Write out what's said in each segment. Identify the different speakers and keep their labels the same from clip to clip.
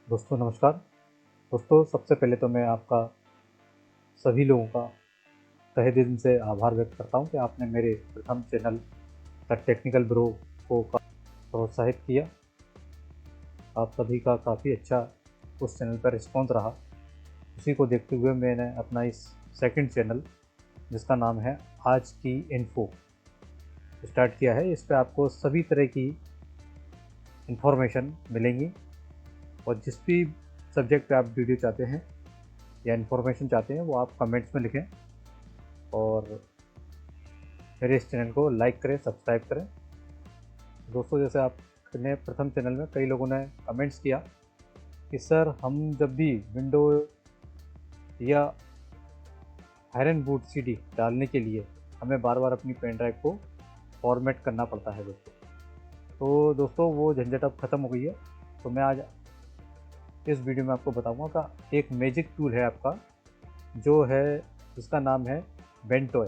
Speaker 1: दोस्तों नमस्कार। दोस्तों सबसे पहले तो मैं आपका सभी लोगों का तहे दिल से आभार व्यक्त करता हूं कि आपने मेरे प्रथम चैनल द टेक्निकल ब्रो को प्रोत्साहित किया। आप सभी का काफ़ी अच्छा उस चैनल पर रिस्पॉन्स रहा। उसी को देखते हुए मैंने अपना इस सेकंड चैनल, जिसका नाम है आज की इन्फो, स्टार्ट किया है। इस पर आपको सभी तरह की इन्फॉर्मेशन मिलेंगी और जिस भी सब्जेक्ट पे आप वीडियो चाहते हैं या इन्फॉर्मेशन चाहते हैं वो आप कमेंट्स में लिखें और मेरे इस चैनल को लाइक करें, सब्सक्राइब करें। दोस्तों जैसे आपने प्रथम चैनल में कई लोगों ने कमेंट्स किया कि सर हम जब भी विंडो या आयरन बूट सीडी डालने के लिए हमें बार बार अपनी पेन ड्राइव को फॉर्मेट करना पड़ता है दोस्तों। तो दोस्तों वो झंझट अब ख़त्म हो गई है। तो मैं आज इस वीडियो में आपको बताऊंगा का एक मैजिक टूल है आपका, जो है जिसका नाम है बेंटोय।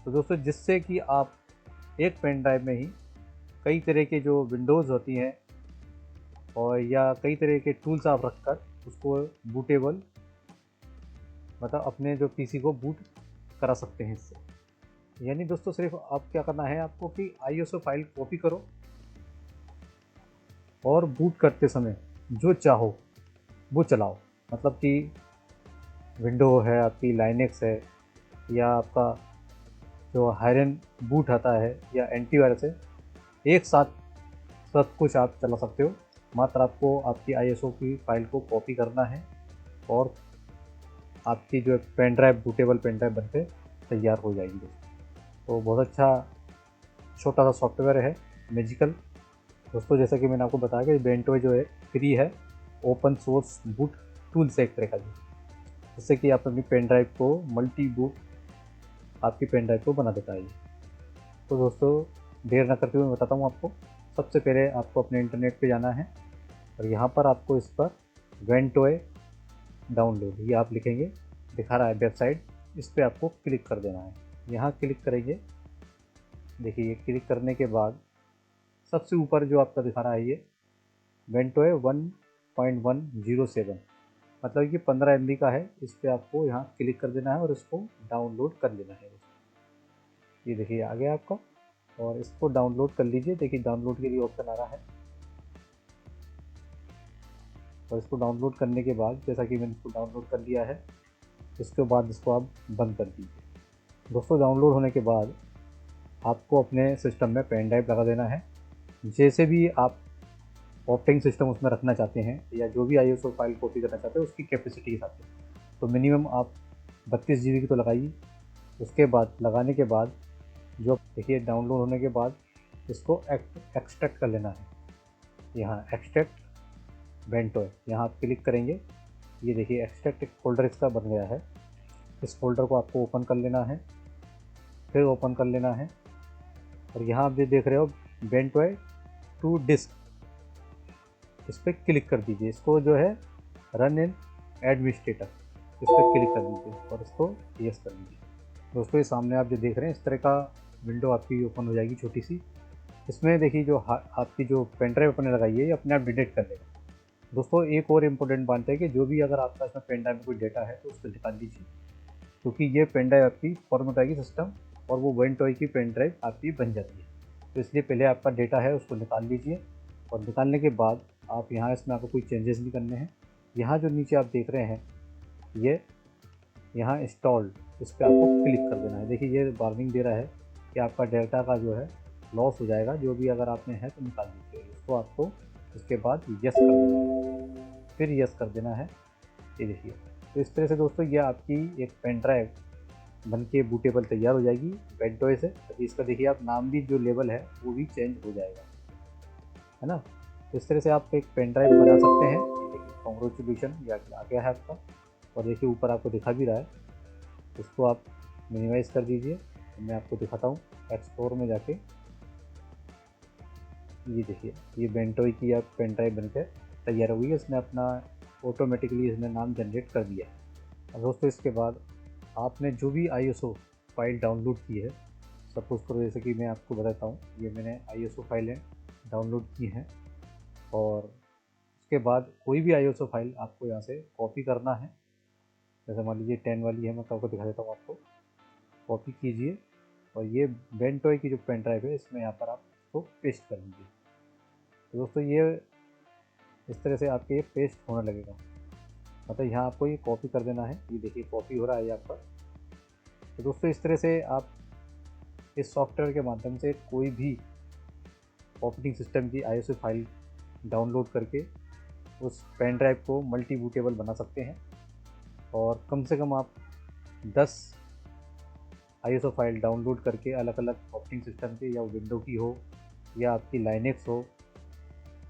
Speaker 1: तो दोस्तों जिससे कि आप एक पेन ड्राइव में ही कई तरह के जो विंडोज़ होती हैं और या कई तरह के टूल्स आप रखकर उसको बूटेबल, मतलब अपने जो पीसी को बूट करा सकते हैं इससे। यानी दोस्तों सिर्फ आप क्या करना है आपको कि आईएसओ फाइल कॉपी करो और बूट करते समय जो चाहो वो चलाओ। मतलब कि विंडो है, आपकी लाइनेक्स है, या आपका जो हायरन बूट आता है या एंटीवायरस है, एक साथ सब कुछ आप चला सकते हो। मात्र आपको आपकी आईएसओ की फाइल को कॉपी करना है और आपकी जो pen drive bootable pen drive बनकर तैयार हो जाएगी दोस्तों। तो बहुत अच्छा छोटा सा सॉफ्टवेयर है, मैजिकल। दोस्तों जैसा कि मैंने आपको बताया कि बेंटो जो है फ्री है, ओपन सोर्स बूट टूल्स है एक तरह का, जिससे कि आप अपनी पेन ड्राइव को मल्टी बूट आपकी पेन ड्राइव को बना देता है। तो दोस्तों देर न करते हुए मैं बताता हूँ आपको। सबसे पहले आपको अपने इंटरनेट पे जाना है और यहाँ पर आपको इस पर वेंटोए डाउनलोड, ये आप लिखेंगे, दिखा रहा है वेबसाइट, इस पर आपको क्लिक कर देना है। यहाँ क्लिक करेंगे, देखिए ये क्लिक करने के बाद सबसे ऊपर जो आपका दिखा रहा है ये वेंटोए 1.107, मतलब कि 15 MB का है। इस पर आपको यहाँ क्लिक कर देना है और इसको डाउनलोड कर लेना है। ये देखिए आ गया आपका, और इसको डाउनलोड कर लीजिए। देखिए डाउनलोड के लिए ऑप्शन आ रहा है और इसको डाउनलोड करने के बाद जैसा कि मैंने इसको डाउनलोड कर लिया है, इसके बाद इसको आप बंद कर दीजिए। दोस्तों डाउनलोड होने के बाद आपको अपने सिस्टम में पेन ड्राइव लगा देना है। जैसे भी आप ऑपरेटिंग सिस्टम उसमें रखना चाहते हैं या जो भी आईएसओ फाइल कॉपी करना चाहते हैं उसकी कैपेसिटी के हिसाब से, तो मिनिमम आप 32 GB की तो लगाइए। उसके बाद लगाने के बाद जो देखिए डाउनलोड होने के बाद इसको एक्सट्रैक्ट कर लेना है। यहाँ एक्सट्रैक्ट बेंटो है, यहाँ आप क्लिक करेंगे। ये देखिए एक्सट्रैक्ट एक फोल्डर इसका बन गया है। इस फोल्डर को आपको ओपन कर लेना है, फिर ओपन कर लेना है और यहाँ आप जो देख रहे हो बेंटो टू डिस्क, इस पर क्लिक कर दीजिए। इसको जो है रन इन एडमिनिस्ट्रेटर, इस पर क्लिक कर दीजिए और इसको यस कर दीजिए। दोस्तों ये सामने आप जो देख रहे हैं इस तरह का विंडो आपकी ओपन हो जाएगी छोटी सी। इसमें देखिए जो आपकी जो पेन ड्राइव अपने लगाई है ये अपने आप डिटेक्ट कर लेगा। दोस्तों एक और इम्पोर्टेंट बात है कि जो भी अगर आपका इसमें पेन ड्राइव में कोई डेटा है तो उसको निकाल दीजिए, क्योंकि ये पेन ड्राइव आपकी फॉर्मेट आएगी सिस्टम और वो वेंटोय की पेन ड्राइव आपकी बन जाती है। तो इसलिए पहले आपका डेटा है उसको निकाल लीजिए और निकालने के बाद आप यहाँ इसमें आपको कोई चेंजेस नहीं करने हैं। यहाँ जो नीचे आप देख रहे हैं ये यहाँ इंस्टॉल्ड, इस पर आपको क्लिक कर देना है। देखिए ये वार्निंग दे रहा है कि आपका डेटा का जो है लॉस हो जाएगा, जो भी अगर आपने है तो निकाल दीजिए। इसको आपको इसके बाद यस कर देना है, फिर यस कर देना है। ये देखिए तो इस तरह से दोस्तों ये आपकी एक पेन ड्राइव बन के बूटेबल तैयार हो जाएगी बेंटोय से। तो इसका देखिए आप नाम भी जो लेबल है वो भी चेंज हो जाएगा, है ना। तो इस तरह से आप एक पेन ड्राइव बना सकते हैं। ये देखिए कॉन्ग्रेचुलेशन, ये आ गया है आपका और देखिए ऊपर आपको दिखा भी रहा है। इसको आप मिनिमाइज़ कर दीजिए, मैं आपको दिखाता हूँ एक्सप्लोर में जाके। ये देखिए ये बेंटोय की आप पेन ड्राइव बनकर तैयार हो गई है। इसने अपना ऑटोमेटिकली इसने नाम जनरेट कर दिया है। अब दोस्तों इसके बाद आपने जो भी आईएसओ फाइल डाउनलोड की है, सपोज करो जैसे कि मैं आपको बताता हूँ, ये मैंने आईएसओ फाइलें डाउनलोड की हैं और उसके बाद कोई भी ISO फाइल आपको यहाँ से कॉपी करना है। जैसे मान लीजिए 10 वाली है, मैं आपको दिखा देता हूँ। आपको कॉपी कीजिए और ये बेंटॉय की जो पेन ड्राइव है इसमें यहाँ पर आप इसको पेस्ट कर लीजिए। तो दोस्तों ये इस तरह से आपके ये पेस्ट होने लगेगा, मतलब यहाँ आपको ये कॉपी कर देना है। ये देखिए कॉपी हो रहा है यहाँ पर। तो दोस्तों इस तरह से आप इस सॉफ्टवेयर के माध्यम से कोई भी ऑपरेटिंग सिस्टम की ISO फाइल डाउनलोड करके उस पेन ड्राइव को मल्टी बूटेबल बना सकते हैं। और कम से कम आप 10 ISO फाइल डाउनलोड करके अलग अलग ऑपरेटिंग सिस्टम के, या विंडो की हो या आपकी लाइनेक्स हो।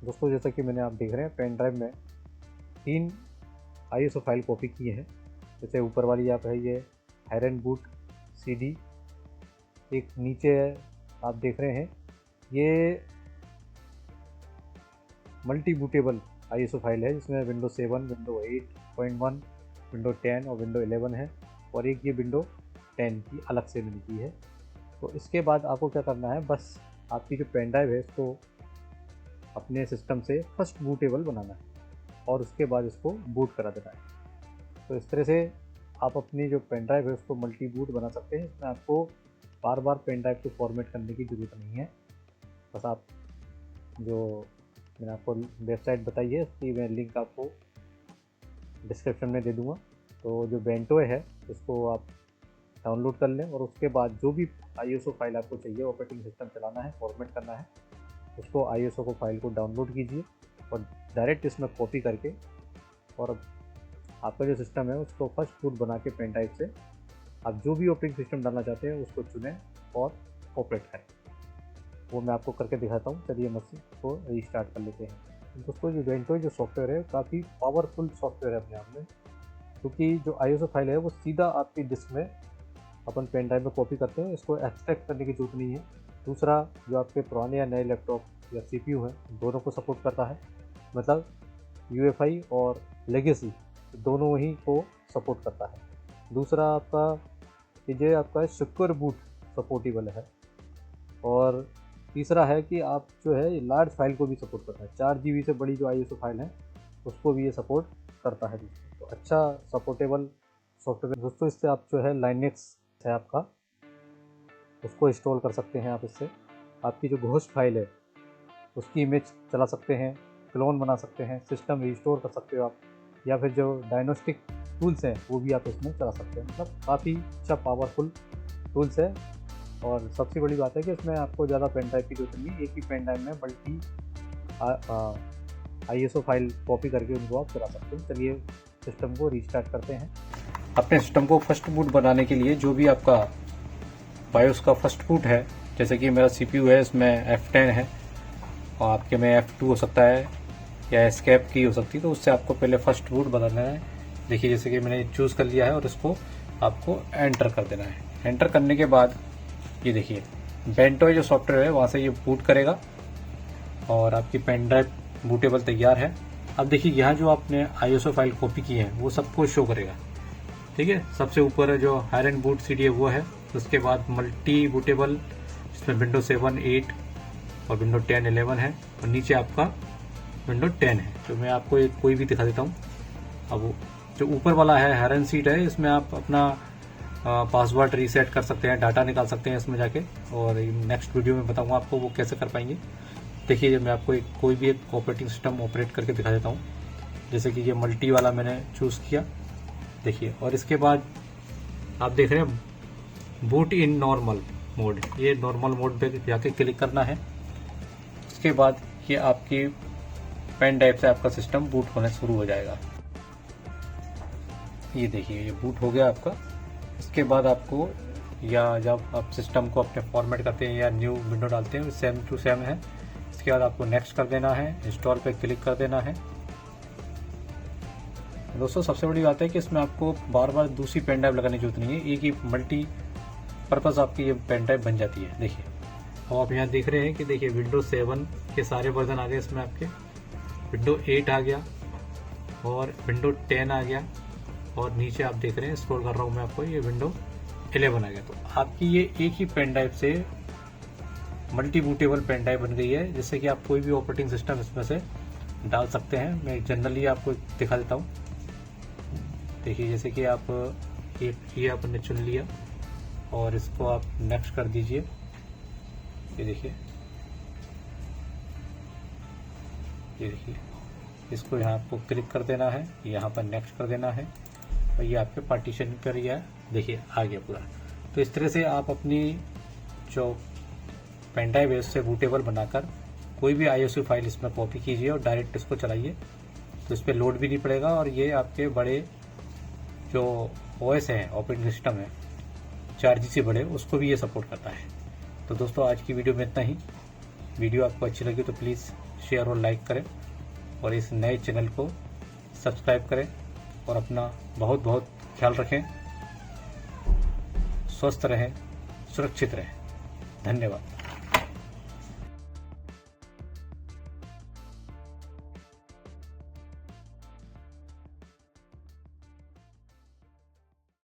Speaker 1: दोस्तों जैसा कि मैंने आप देख रहे हैं पेन ड्राइव में 3 ISO फाइल कॉपी किए हैं। जैसे ऊपर वाली आप है ये हैरन बूट CD, एक नीचे है आप देख रहे हैं ये मल्टी बूटेबल ISO फाइल है, जिसमें विंडो 7, विंडो 8.1, विंडो 10 और विंडो 11 है, और एक ये विंडो 10 की अलग से मिलती है। तो इसके बाद आपको क्या करना है, बस आपकी जो पेन ड्राइव है इसको अपने सिस्टम से फर्स्ट बूटेबल बनाना है और उसके बाद इसको बूट करा देना है। तो इस तरह से आप अपनी जो पेन ड्राइव है उसको मल्टी बूट बना सकते हैं। इसमें आपको बार बार पेन ड्राइव को फॉर्मेट करने की ज़रूरत नहीं है। बस आप जो मैंने आपको वेबसाइट बताई है उसकी मैं लिंक आपको डिस्क्रिप्शन में दे दूँगा। तो जो बेंटॉय है इसको आप डाउनलोड कर लें और उसके बाद जो भी ISO फाइल आपको चाहिए ऑपरेटिंग सिस्टम चलाना है, फॉर्मेट करना है, उसको ISO को फाइल को डाउनलोड कीजिए और डायरेक्ट इसमें कॉपी करके, और आपका जो सिस्टम है उसको फर्स्ट बूट बना के पेन ड्राइव से आप जो भी ऑपरेटिंग सिस्टम डालना चाहते हैं उसको चुनें और ऑपरेट करें। वो मैं आपको करके दिखाता हूँ। चलिए मशीन को रीस्टार्ट कर लेते हैं। दोस्तों जो बेंटॉय जो सॉफ्टवेयर है काफ़ी पावरफुल सॉफ्टवेयर है अपने आप में, क्योंकि जो ISO फाइल है वो सीधा आपकी डिस्क में अपन पेन ड्राइव में कॉपी करते हैं, इसको एक्सट्रैक्ट करने की जरूरत नहीं है। दूसरा, जो आपके पुराने या नए लैपटॉप या CPU हैं दोनों को सपोर्ट करता है, मतलब UEFI और लेगेसी दोनों ही को सपोर्ट करता है। दूसरा आपका ये आपका सिक्योर बूट सपोर्टेबल है, और तीसरा है कि आप जो है लार्ज फाइल को भी सपोर्ट करता है। 4 GB से बड़ी जो ISO फाइल है उसको भी ये सपोर्ट करता है दोस्तों। तो अच्छा सपोर्टेबल सॉफ्टवेयर दोस्तों। इससे आप जो है लाइनेक्स है आपका उसको इंस्टॉल कर सकते हैं। आप इससे आपकी जो घोस्ट फाइल है उसकी इमेज चला सकते हैं, क्लोन बना सकते हैं, सिस्टम रिस्टोर कर सकते हो आप, या फिर जो डायग्नोस्टिक टूल्स हैं वो भी आप इसमें चला सकते हैं। मतलब काफ़ी अच्छा पावरफुल टूल्स है। और सबसे बड़ी बात है कि इसमें आपको ज़्यादा पेन ड्राइव की जरूरत नहीं है। एक ही पेन ड्राइव में मल्टी ISO फाइल कॉपी करके उनको आप चला सकते हैं। चलिए सिस्टम को रीस्टार्ट करते हैं। अपने सिस्टम को फर्स्ट बूट बनाने के लिए जो भी आपका बायोस का फर्स्ट बूट है, जैसे कि मेरा CPU है इसमें F10 है और आपके में F2 हो सकता है या एस्केप की हो सकती है, तो उससे आपको पहले फर्स्ट बूट बनाना है। देखिए जैसे कि मैंने चूज़ कर लिया है और इसको आपको एंटर कर देना है। एंटर करने के बाद ये देखिए बेंटॉय जो सॉफ्टवेयर है वहाँ से ये बूट करेगा और आपकी पेन ड्राइव बूटेबल तैयार है। अब देखिए यहाँ जो आपने ISO फाइल कॉपी की है वो सबको शो करेगा। ठीक है, सबसे ऊपर जो हैरन बूट CD है वो है, उसके बाद मल्टी बूटेबल जिसमें विंडो 7, 8 और विंडो 10, 11 है, और नीचे आपका विंडो 10 है। तो मैं आपको एक कोई भी दिखा देता हूँ। अब जो ऊपर वाला है हैरन सीट है, इसमें आप अपना पासवर्ड रीसेट कर सकते हैं, डाटा निकाल सकते हैं इसमें जाके, और नेक्स्ट वीडियो में बताऊंगा आपको वो कैसे कर पाएंगे। देखिए जब मैं आपको कोई भी एक ऑपरेटिंग सिस्टम ऑपरेट करके दिखा देता हूँ, जैसे कि ये मल्टी वाला मैंने चूज़ किया, देखिए। और इसके बाद आप देख रहे हैं बूट इन नॉर्मल मोड, ये नॉर्मल मोड पे जाके क्लिक करना है। उसके बाद ये आपकी पेन ड्राइव से आपका सिस्टम बूट होने शुरू हो जाएगा। ये देखिए ये बूट हो गया आपका। इसके बाद आपको, या जब आप सिस्टम को अपने फॉर्मेट करते हैं या न्यू विंडो डालते हैं, सेम टू सेम है। इसके बाद आपको नेक्स्ट कर देना है, इंस्टॉल पे क्लिक कर देना है। दोस्तों सबसे बड़ी बात है कि इसमें आपको बार बार दूसरी पेन ड्राइव लगाने की जरूरत नहीं है, एक ही मल्टी पर्पज़ आपकी ये पेन ड्राइव बन जाती है। देखिए अब आप यहाँ देख रहे हैं कि देखिए विंडो 7 के सारे वर्जन आ गए इसमें, आपके विंडो 8 आ गया और विंडो 10 आ गया, और नीचे आप देख रहे हैं, स्क्रॉल कर रहा हूँ मैं आपको, ये विंडो 11 आ गया। तो आपकी ये एक ही पेन ड्राइव से मल्टी बूटेबल पेन ड्राइव बन गई है, जिससे कि आप कोई भी ऑपरेटिंग सिस्टम इसमें से डाल सकते हैं। मैं जनरली आपको दिखा देता हूँ। देखिए जैसे कि आप ये आपने चुन लिया और इसको आप नेक्स्ट कर दीजिए। ये देखिए, ये देखिए, इसको यहाँ आपको क्लिक कर देना है, यहाँ पर नेक्स्ट कर देना है और ये आपके पार्टीशन कर गया। देखिए आ गया पूरा। तो इस तरह से आप अपनी जो पेन ड्राइव है उससे बूटेबल बनाकर कोई भी ISO फाइल इसमें कॉपी कीजिए और डायरेक्ट इसको चलाइए। तो इस पर लोड भी नहीं पड़ेगा और ये आपके बड़े जो OS है, ऑपरेटिंग सिस्टम है 4G से बड़े, उसको भी ये सपोर्ट करता है। तो दोस्तों आज की वीडियो में इतना ही। वीडियो आपको अच्छी लगी तो प्लीज़ शेयर और लाइक करें और इस नए चैनल को सब्सक्राइब करें और अपना बहुत बहुत ख्याल रखें। स्वस्थ रहें, सुरक्षित रहें। धन्यवाद।